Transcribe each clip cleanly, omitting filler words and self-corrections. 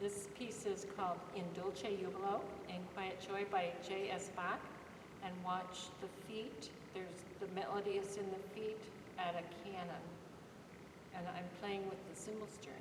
This piece is called In Dulce Jubilo, In Quiet Joy by J.S. Bach. And watch the feet. The melody is in the feet at a canon. And I'm playing with the cymbal string.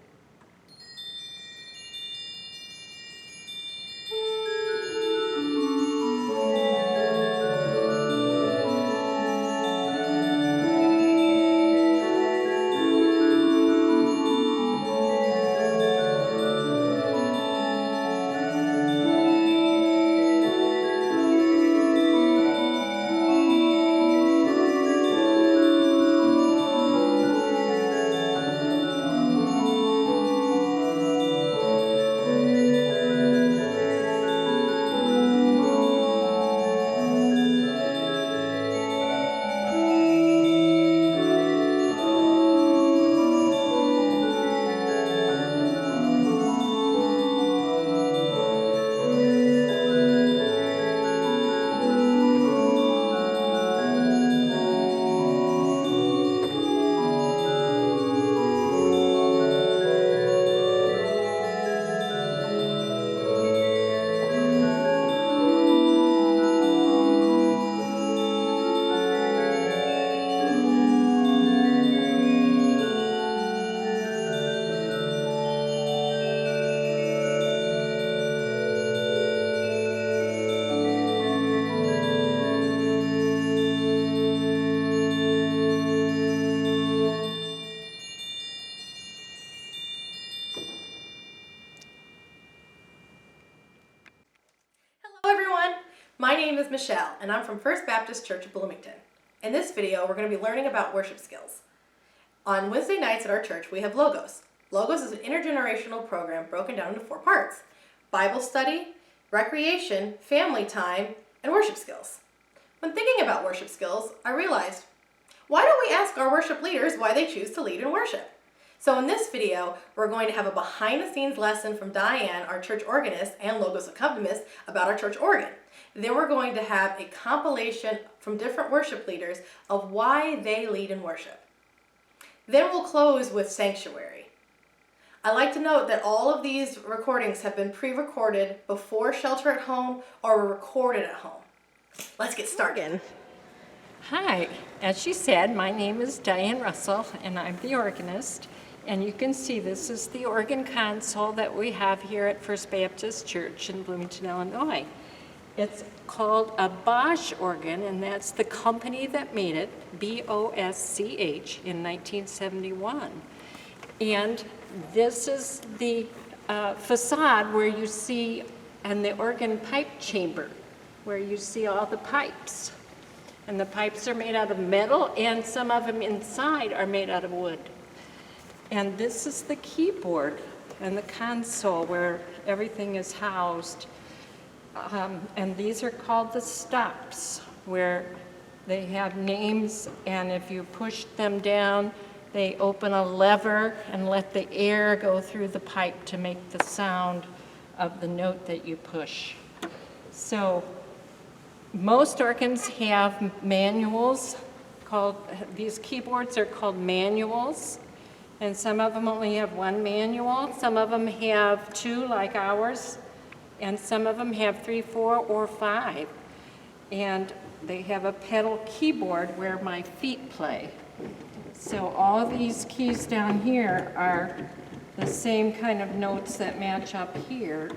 My name is Michelle, and I'm from First Baptist Church of Bloomington. In this video, we're going to be learning about worship skills. On Wednesday nights at our church, we have Logos. Logos is an intergenerational program broken down into 4 parts: Bible study, recreation, family time, and worship skills. When thinking about worship skills, I realized, why don't we ask our worship leaders why they choose to lead in worship? So in this video, we're going to have a behind-the-scenes lesson from Diane, our church organist and Logos accompanist, about our church organ. Then we're going to have a compilation from different worship leaders of why they lead in worship. Then we'll close with Sanctuary. I like to note that all of these recordings have been pre-recorded before Shelter at Home or were recorded at home. Let's get started. Hi, as she said, my name is Diane Russell and I'm the organist. And you can see this is the organ console that we have here at First Baptist Church in Bloomington, Illinois. It's called a Bosch organ, and that's the company that made it, B-O-S-C-H, in 1971. And this is the facade where you see, and the organ pipe chamber, where you see all the pipes. And the pipes are made out of metal, and some of them inside are made out of wood. And this is the keyboard and the console where everything is housed. And these are called the stops, where they have names, and if you push them down, they open a lever and let the air go through the pipe to make the sound of the note that you push. So most organs have manuals these keyboards are called manuals. And some of them only have 1 manual, some of them have 2 like ours, and some of them have 3, 4, or 5. And they have a pedal keyboard where my feet play. So all these keys down here are the same kind of notes that match up here.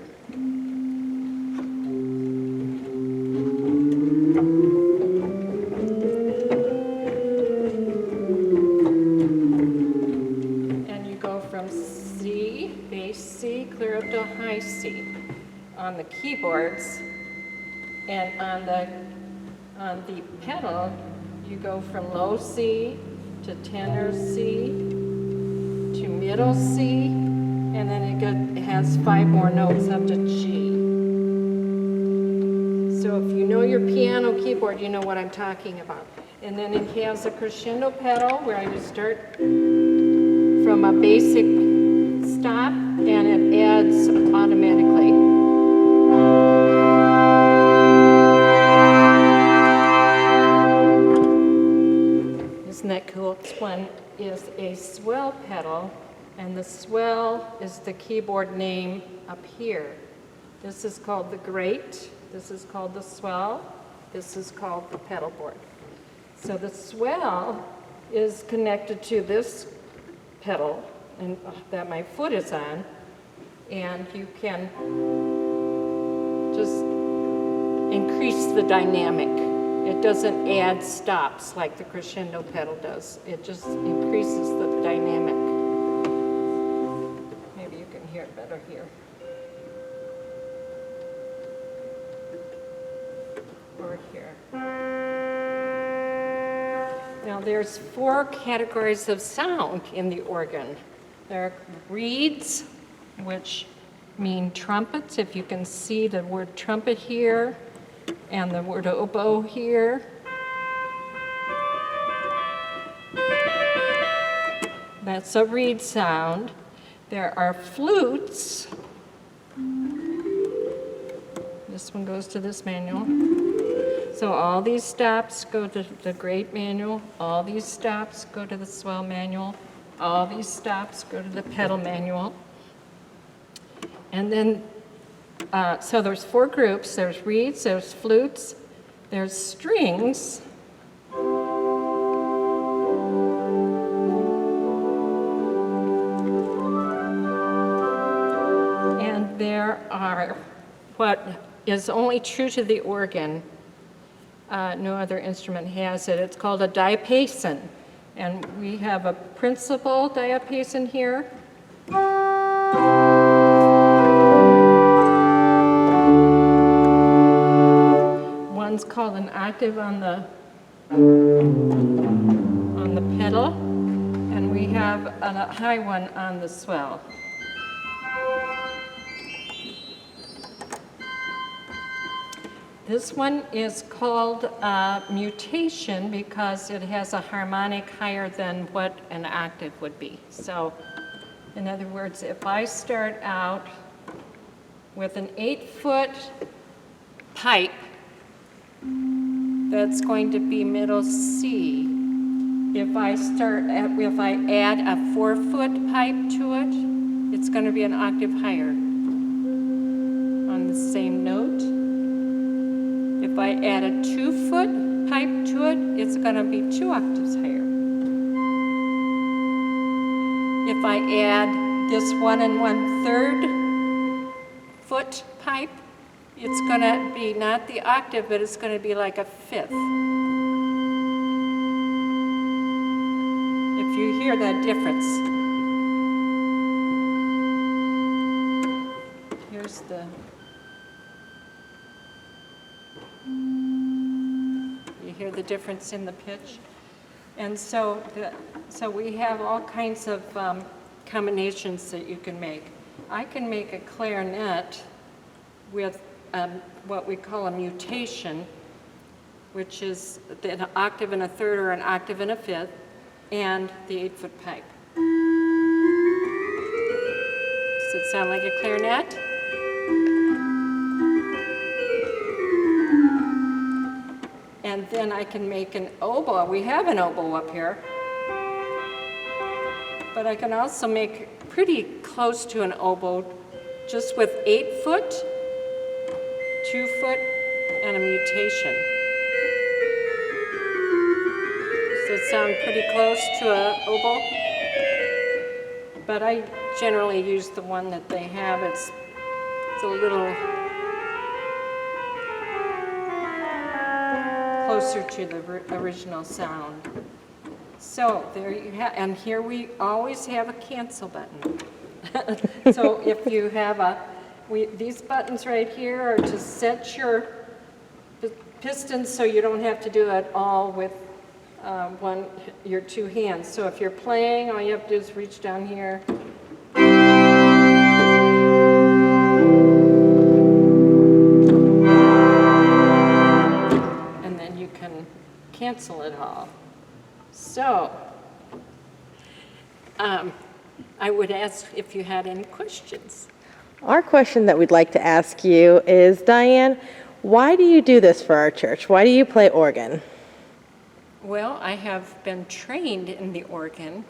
Clear up to high C on the keyboards, and on the pedal you go from low C to tenor C to middle C, and then it has 5 more notes up to G. So if you know your piano keyboard, you know what I'm talking about. And then it has a crescendo pedal where you start from a basic stop, and it adds automatically. Isn't that cool? This one is a swell pedal, and the swell is the keyboard name up here. This is called the grate, this is called the swell, this is called the pedal board. So the swell is connected to this pedal and that my foot is on, and you can just increase the dynamic. It doesn't add stops like the crescendo pedal does. It just increases the dynamic. Maybe you can hear it better here. Or here. Now there's 4 categories of sound in the organ. There are reeds, which mean trumpets, if you can see the word trumpet here, and the word oboe here. That's a reed sound. There are flutes. This one goes to this manual. So all these stops go to the grate manual, all these stops go to the swell manual, all these stops go to the pedal manual. And then, so there's 4 groups. There's reeds, there's flutes, there's strings, and there are what is only true to the organ. No other instrument has it. It's called a diapason. And we have a principal diapason here. One's called an octave on the pedal, and we have a high one on the swell. This one is called mutation because it has a harmonic higher than what an octave would be. So, in other words, if I start out with an 8-foot pipe, that's going to be middle C. If I add a 4-foot pipe to it, it's going to be an octave higher on the same note. If I add a 2-foot pipe to it, it's going to be 2 octaves higher. If I add this 1 1/3 foot pipe, it's going to be not the octave, but it's going to be like a 5th. If you hear that difference. Here's the... You hear the difference in the pitch? And so we have all kinds of combinations that you can make. I can make a clarinet with what we call a mutation, which is an octave and a 1/3 or an octave and a 5th, and the 8-foot pipe. Does it sound like a clarinet? And then I can make an oboe. We have an oboe up here. But I can also make pretty close to an oboe just with 8-foot, 2-foot, and a mutation. Does it sound pretty close to an oboe? But I generally use the one that they have. It's a little closer to the original sound. So there you have, and here we always have a cancel button. So if you have these buttons right here are to set your pistons so you don't have to do it all with your 2 hands. So if you're playing, all you have to do is reach down here. And then you can cancel it all. So, I would ask if you had any questions. Our question that we'd like to ask you is, Diane, why do you do this for our church? Why do you play organ? Well, I have been trained in the organ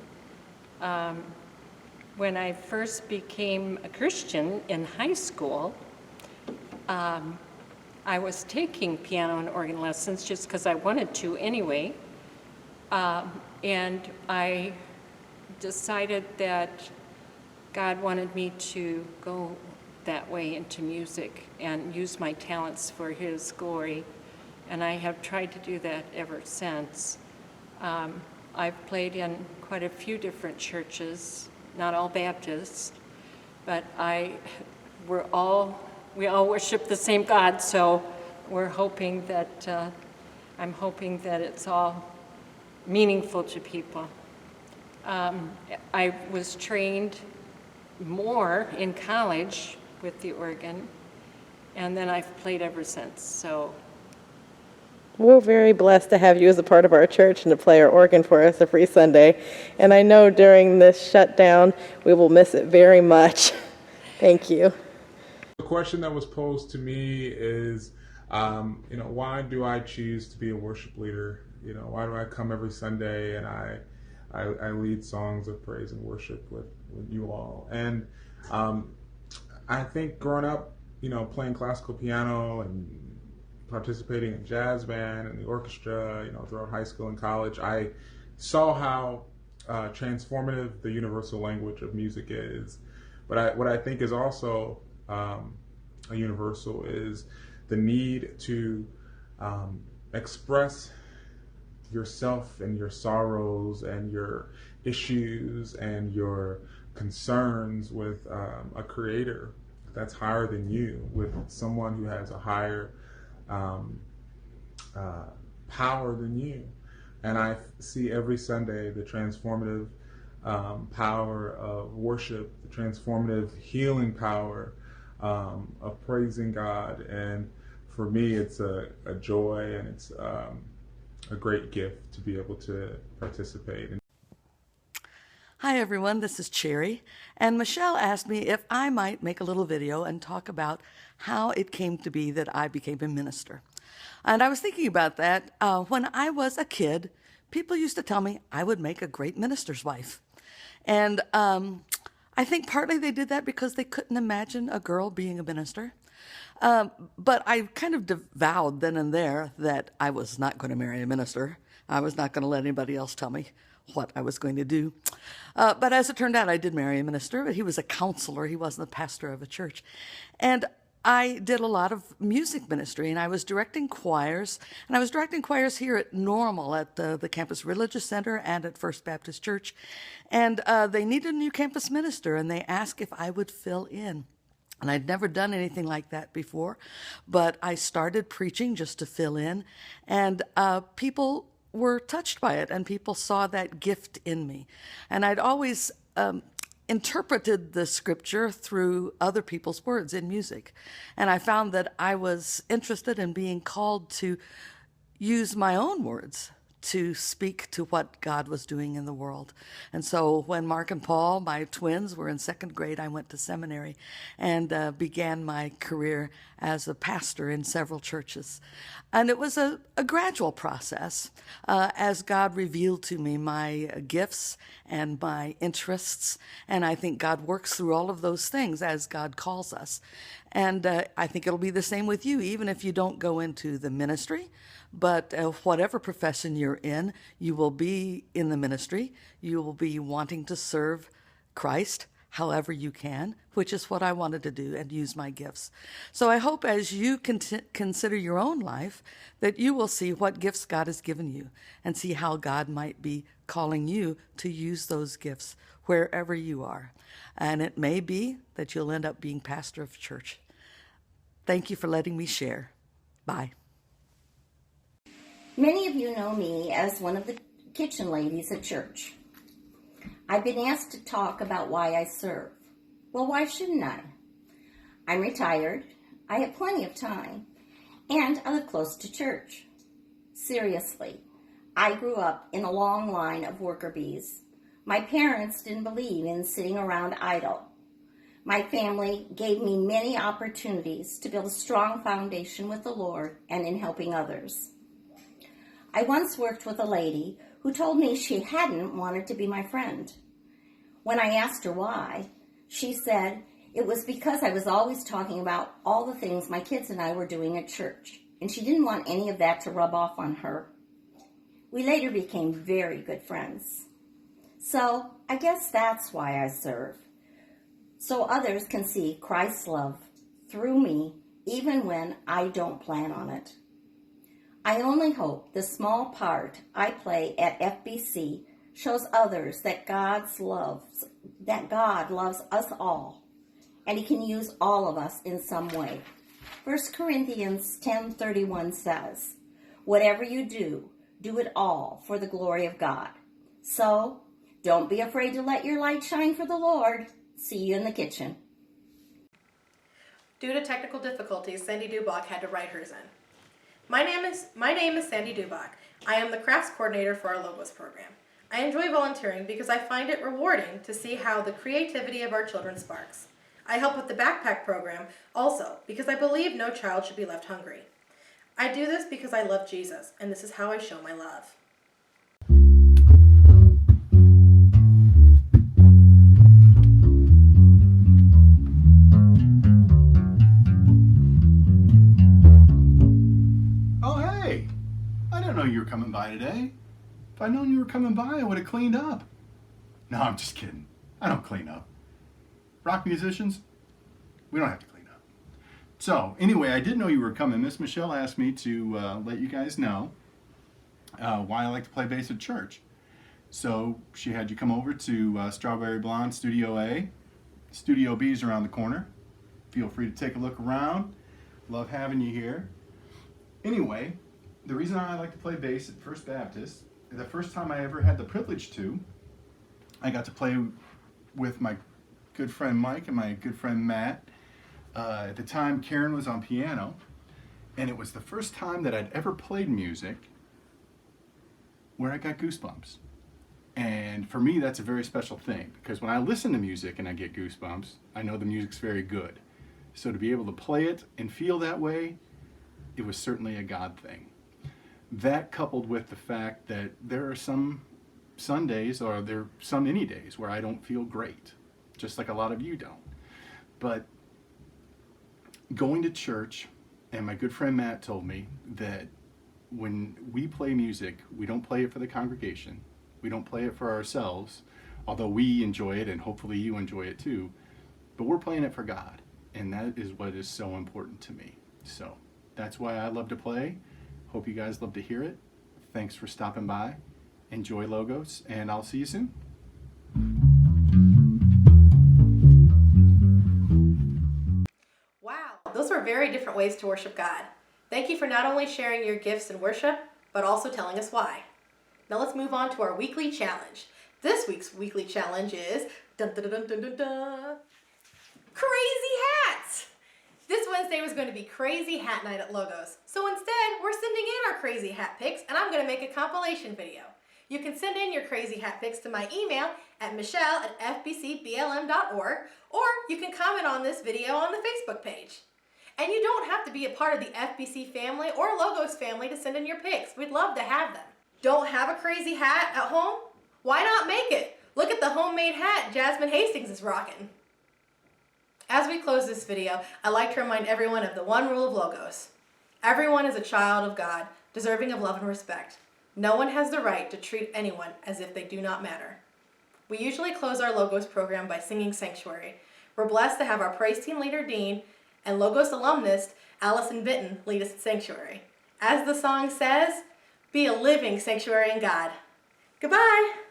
when I first became a Christian in high school, I was taking piano and organ lessons just because I wanted to anyway. And I decided that God wanted me to go that way into music and use my talents for His glory. And I have tried to do that ever since. I've played in quite a few different churches, not all Baptists, but we all worship the same God, so we're hoping that, I'm hoping that it's all meaningful to people. I was trained more in college with the organ, and then I've played ever since, so. We're very blessed to have you as a part of our church and to play our organ for us every Sunday. And I know during this shutdown, we will miss it very much. Thank you. The question that was posed to me is, why do I choose to be a worship leader? Why do I come every Sunday and I lead songs of praise and worship with you all? And I think growing up, playing classical piano and participating in jazz band and the orchestra, throughout high school and college, I saw how transformative the universal language of music is. But what I think is also a universal is the need to express yourself and your sorrows and your issues and your concerns with a creator that's higher than you, with someone who has a higher power than you. And I see every Sunday the transformative power of worship, the transformative healing power of praising God. And for me, it's a joy, and it's a great gift to be able to participate. Hi everyone, this is Cherry, and Michelle asked me if I might make a little video and talk about how it came to be that I became a minister. And I was thinking about that. When I was a kid, people used to tell me I would make a great minister's wife. And I think partly they did that because they couldn't imagine a girl being a minister. But I kind of vowed then and there that I was not going to marry a minister. I was not going to let anybody else tell me what I was going to do. But as it turned out, I did marry a minister, but he was a counselor. He wasn't the pastor of a church. And I did a lot of music ministry, and I was directing choirs. And I was directing choirs here at Normal, at the Campus Religious Center and at First Baptist Church. And they needed a new campus minister, and they asked if I would fill in. And I'd never done anything like that before, but I started preaching just to fill in, and people were touched by it, and people saw that gift in me. And I'd always interpreted the scripture through other people's words in music. And I found that I was interested in being called to use my own words to speak to what God was doing in the world. And so when Mark and Paul, my twins, were in second grade, I went to seminary and began my career as a pastor in several churches. And it was a gradual process as God revealed to me my gifts and my interests. And I think God works through all of those things as God calls us. And I think it'll be the same with you, even if you don't go into the ministry. But whatever profession you're in, you will be in the ministry. You will be wanting to serve Christ however you can, which is what I wanted to do and use my gifts. So I hope as you consider your own life that you will see what gifts God has given you and see how God might be calling you to use those gifts wherever you are. And it may be that you'll end up being pastor of church. Thank you for letting me share. Bye. Many of you know me as one of the kitchen ladies at church. I've been asked to talk about why I serve. Well, why shouldn't I? I'm retired, I have plenty of time, and I live close to church. Seriously, I grew up in a long line of worker bees. My parents didn't believe in sitting around idle. My family gave me many opportunities to build a strong foundation with the Lord and in helping others. I once worked with a lady who told me she hadn't wanted to be my friend. When I asked her why, she said it was because I was always talking about all the things my kids and I were doing at church, and she didn't want any of that to rub off on her. We later became very good friends. So I guess that's why I serve, so others can see Christ's love through me even when I don't plan on it. I only hope the small part I play at FBC shows others that God loves us all, and He can use all of us in some way. 1 Corinthians 10:31 says, "Whatever you do, do it all for the glory of God." So, don't be afraid to let your light shine for the Lord. See you in the kitchen. Due to technical difficulties, Sandy Dubach had to write hers in. My name is Sandy Dubach. I am the crafts coordinator for our Logos program. I enjoy volunteering because I find it rewarding to see how the creativity of our children sparks. I help with the backpack program also because I believe no child should be left hungry. I do this because I love Jesus, and this is how I show my love. Oh, hey! I didn't know you were coming by today. If I'd known you were coming by, I would have cleaned up. No, I'm just kidding. I don't clean up. Rock musicians, we don't have to clean up. So, anyway, I did know you were coming. Miss Michelle asked me to let you guys know why I like to play bass at church. So, she had you come over to Strawberry Blonde Studio A. Studio B is around the corner. Feel free to take a look around. Love having you here. Anyway, the reason I like to play bass at First Baptist, the first time I ever had the privilege to, I got to play with my good friend Mike and my good friend Matt. At the time, Karen was on piano, and it was the first time that I'd ever played music where I got goosebumps. And for me, that's a very special thing, because when I listen to music and I get goosebumps, I know the music's very good. So to be able to play it and feel that way, it was certainly a God thing. That coupled with the fact that there are some Sundays, or there are some any days, where I don't feel great, just like a lot of you don't. But going to church, and my good friend Matt told me that when we play music, we don't play it for the congregation. We don't play it for ourselves, although we enjoy it and hopefully you enjoy it too. But we're playing it for God, and that is what is so important to me. So that's why I love to play. Hope you guys love to hear it. Thanks for stopping by. Enjoy Logos, and I'll see you soon. Wow, those were very different ways to worship God. Thank you for not only sharing your gifts in worship, but also telling us why. Now let's move on to our weekly challenge. This week's weekly challenge is dun, dun, dun, dun, dun, dun, crazy hats. This Wednesday was going to be crazy hat night at Logos. So instead, we're sending in our crazy hat pics, and I'm going to make a compilation video. You can send in your crazy hat pics to my email at michelle@fbcblm.org, or you can comment on this video on the Facebook page. And you don't have to be a part of the FBC family or Logos family to send in your pics. We'd love to have them. Don't have a crazy hat at home? Why not make it? Look at the homemade hat Jasmine Hastings is rocking. As we close this video, I'd like to remind everyone of the one rule of Logos. Everyone is a child of God, deserving of love and respect. No one has the right to treat anyone as if they do not matter. We usually close our Logos program by singing Sanctuary. We're blessed to have our praise team leader, Dean, and Logos alumnus, Allison Benton, lead us in Sanctuary. As the song says, be a living sanctuary in God. Goodbye!